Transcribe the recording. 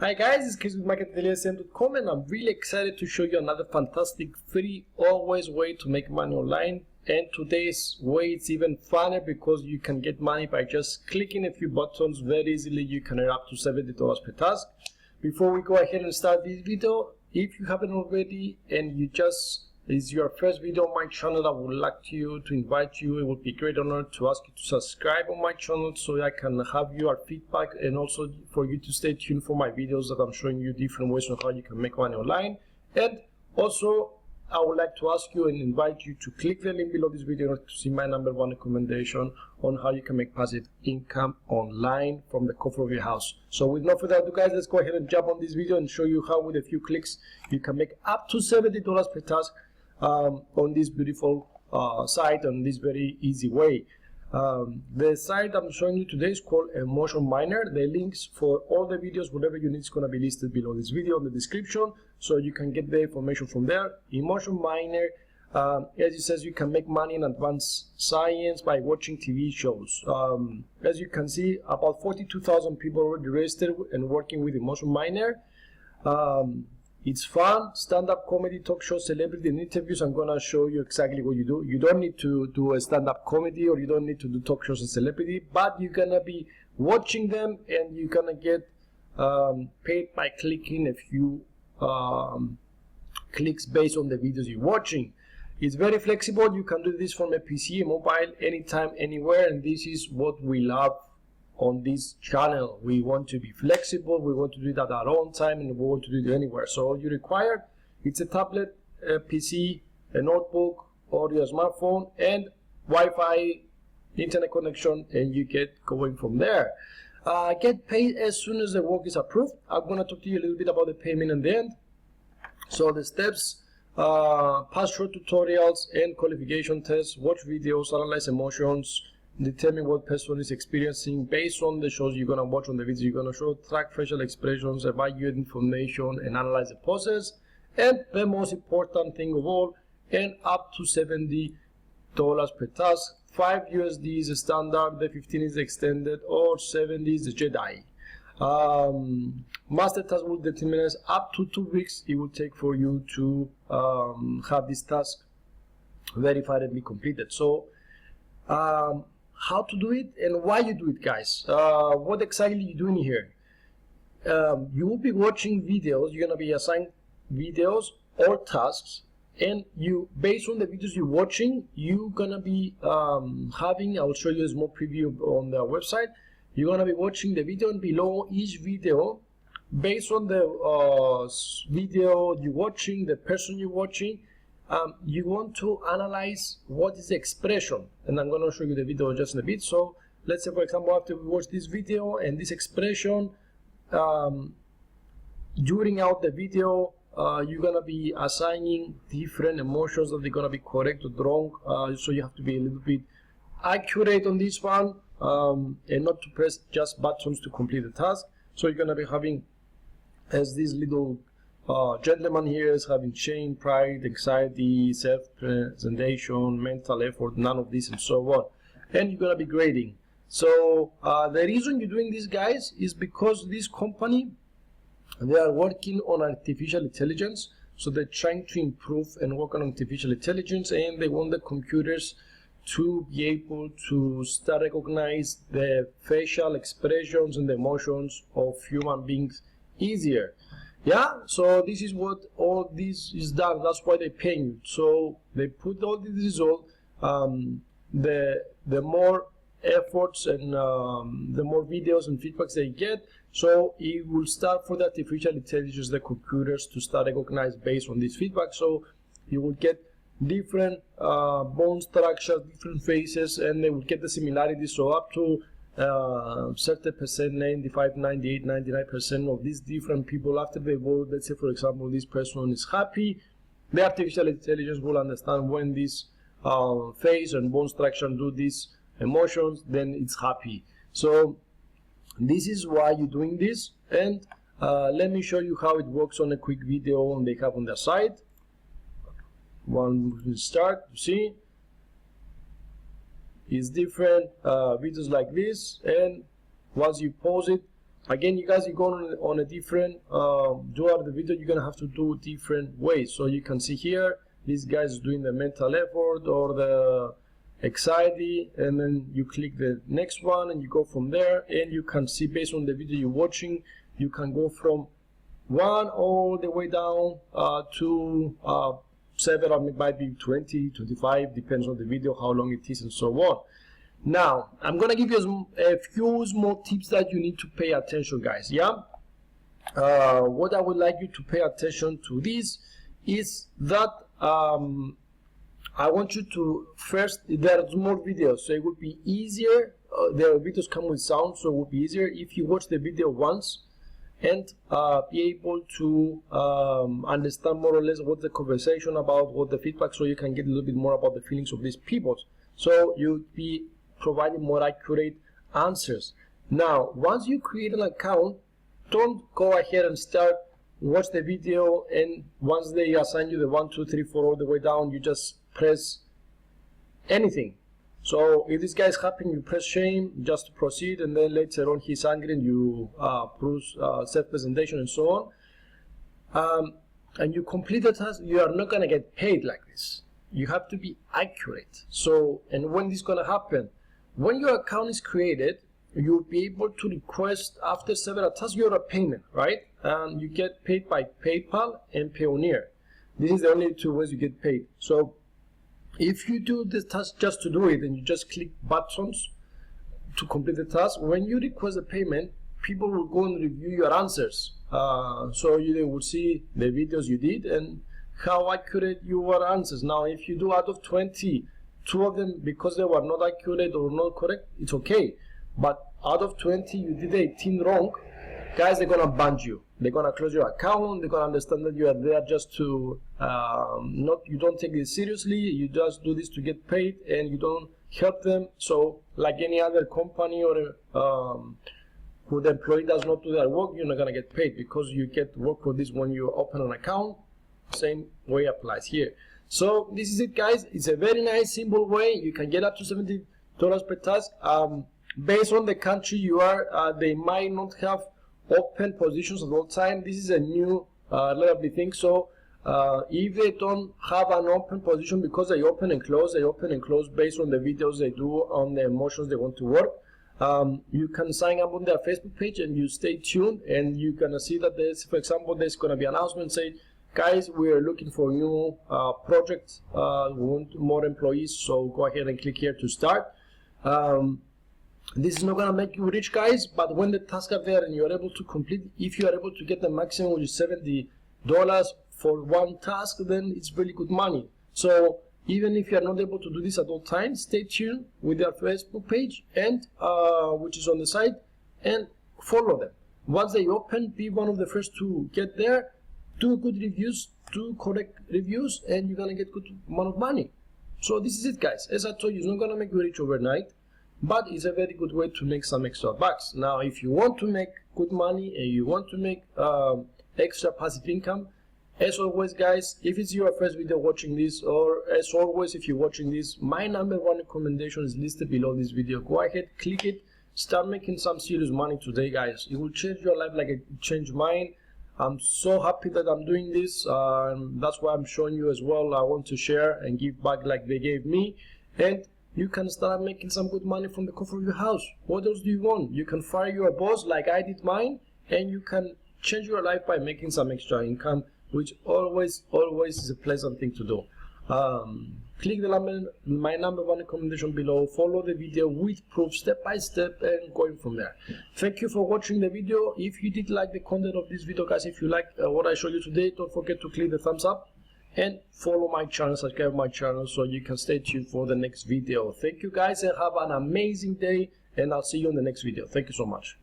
Hi guys, it's Chris with marketingintelligence.com, and I'm really excited to show you another fantastic free always way to make money online. And today's way it's even funner because you can get money by just clicking a few buttons very easily. You can earn up to $70 per task. Before we go ahead and start this video, if you haven't already and is your first video on my channel, I would like to invite you. It would be a great honor to ask you to subscribe on my channel so I can have your feedback, and also for you to stay tuned for my videos that I'm showing you different ways on how you can make money online. And also I would like to ask you and invite you to click the link below this video to see my #1 recommendation on how you can make passive income online from the comfort of your house. So with no further ado guys, let's go ahead and jump on this video and show you how with a few clicks you can make up to $70 per task on this beautiful site, on this very easy way. The site I'm showing you today is called Emotion Miner. The links for all the videos, whatever you need, is going to be listed below this video in the description, so you can get the information from there. Emotion Miner, as it says, you can make money in advanced science by watching TV shows. As you can see, about 42,000 people already registered and working with Emotion Miner. It's fun, stand-up comedy, talk shows, celebrity and interviews. I'm gonna show you exactly what you do. You don't need to do a stand-up comedy, or you don't need to do talk shows and celebrity, but you're gonna be watching them and you're gonna get paid by clicking a few clicks based on the videos you're watching. It's very flexible. You can do this from a PC, a mobile, anytime, anywhere, and this is what we love on this channel. We want to be flexible, we want to do it at our own time, and we want to do it anywhere. So all you require, it's a tablet, a PC, a notebook, or your smartphone, and Wi-Fi, internet connection, and you get going from there. Get paid as soon as the work is approved. I'm going to talk to you a little bit about the payment in the end. So the steps: pass short tutorials and qualification tests, watch videos, analyze emotions, determine what person is experiencing based on the shows you're going to watch, on the videos you're going to show, track facial expressions, evaluate information, and analyze the process. And the most important thing of all, and up to $70 per task. $5 is the standard, the 15 is the extended, or 70 is the Jedi. Master task will determine up to 2 weeks it will take for you to have this task verified and be completed. So how to do it and why you do it, guys. What exactly you doing here? You will be watching videos. You're gonna be assigned videos or tasks, and you, based on the videos you're watching, you're gonna be having, I'll show you a small preview on the website. You're gonna be watching the video, and below each video, based on the video you're watching, the person you're watching, you want to analyze what is the expression, and I'm going to show you the video just in a bit. So let's say, for example, after we watch this video and this expression, during out the video, you're going to be assigning different emotions that they're going to be correct or wrong. So you have to be a little bit accurate on this one, and not to press just buttons to complete the task. So you're going to be having, as this little gentleman here is having shame, pride, anxiety, self-presentation, mental effort, none of this, and so on. And you're gonna be grading. So the reason you're doing this, guys, is because this company, they are working on artificial intelligence. So they're trying to improve and work on artificial intelligence, and they want the computers to be able to start recognize the facial expressions and the emotions of human beings easier. Yeah, so this is what all this is done. That's why they're paying you. So they put all this result. The more efforts and the more videos and feedbacks they get, so it will start for the artificial intelligence, the computers, to start recognize based on this feedback. So you will get different bone structures, different faces, and they will get the similarities. So up to certain percent, 95, 98, 99% of these different people, after they vote, let's say for example this person is happy, the artificial intelligence will understand when this face and bone structure do these emotions, then it's happy. So this is why you're doing this, and let me show you how it works on a quick video they have on their site. One will start to see is different videos like this, and once you pause it, again, you guys, you go on a different throughout the video, you're gonna have to do different ways. So you can see here, this guy is doing the mental effort or the anxiety, and then you click the next one and you go from there, and you can see based on the video you're watching, you can go from 1 all the way down to several, it might be 20, 25, depends on the video, how long it is, and so on. Now, I'm gonna give you a few small tips that you need to pay attention, guys. Yeah. What I would like you to pay attention to this is that I want you to first, there's more videos, so it would be easier. The videos come with sound, so it would be easier if you watch the video once and be able to understand more or less what the conversation about, what the feedback, so you can get a little bit more about the feelings of these people, so you'll be providing more accurate answers. Now, once you create an account, don't go ahead and start watch the video, and once they assign you the 1, 2, 3, 4 all the way down, you just press anything. So if this guy is happy, you press shame just to proceed, and then later on he's angry and you peruse self-presentation and so on, and you complete the task. You are not gonna get paid like this. You have to be accurate. So, and when this is gonna happen, when your account is created, you'll be able to request after several tasks your payment, right? And you get paid by PayPal and Payoneer. This is the only 2 ways you get paid. So if you do this task just to do it and you just click buttons to complete the task, when you request a payment, people will go and review your answers. So they will see the videos you did and how accurate your answers. Now, if you do out of 20, 2 of them, because they were not accurate or not correct, it's okay. But out of 20, you did 18 wrong, guys, they're gonna ban you. They're gonna close your account. They're gonna understand that you are there just to you don't take this seriously. You just do this to get paid, and you don't help them. So, like any other company or who the employee does not do their work, you're not gonna get paid, because you get work for this when you open an account. Same way applies here. So this is it, guys. It's a very nice, simple way. You can get up to $70 per task. Based on the country you are, they might not have open positions at all time. This is a new relatively thing. So if they don't have an open position, because they open and close based on the videos they do, on the emotions they want to work, you can sign up on their Facebook page and you stay tuned, and you're gonna see that there's, for example, there's gonna be an announcement saying, guys, we're looking for new projects, we want more employees, so go ahead and click here to start. This is not gonna make you rich, guys, but when the tasks are there and you're able to complete, if you are able to get the maximum, which is $70 for one task, then it's really good money. So even if you are not able to do this at all times, stay tuned with their Facebook page, and which is on the site, and follow them. Once they open, be one of the first to get there. Do good reviews, do correct reviews, and you're gonna get good amount of money. So this is it, guys. As I told you, it's not gonna make you rich overnight, but it's a very good way to make some extra bucks. Now, if you want to make good money and you want to make extra passive income, as always, guys, if it's your first video watching this, or as always, if you're watching this, my #1 recommendation is listed below this video. Go ahead, click it, start making some serious money today, guys. It will change your life like it changed mine. I'm so happy that I'm doing this, and that's why I'm showing you as well. I want to share and give back like they gave me, and you can start making some good money from the comfort of your house. What else do you want? You can fire your boss like I did mine, and you can change your life by making some extra income, which always is a pleasant thing to do. Click my #1 recommendation below, follow the video with proof step by step, and going from there. Thank you for watching the video. If you did like the content of this video, guys, if you like what I showed you today, don't forget to click the thumbs up and follow my channel, subscribe to my channel, so you can stay tuned for the next video. Thank you, guys, and have an amazing day, and I'll see you in the next video. Thank you so much.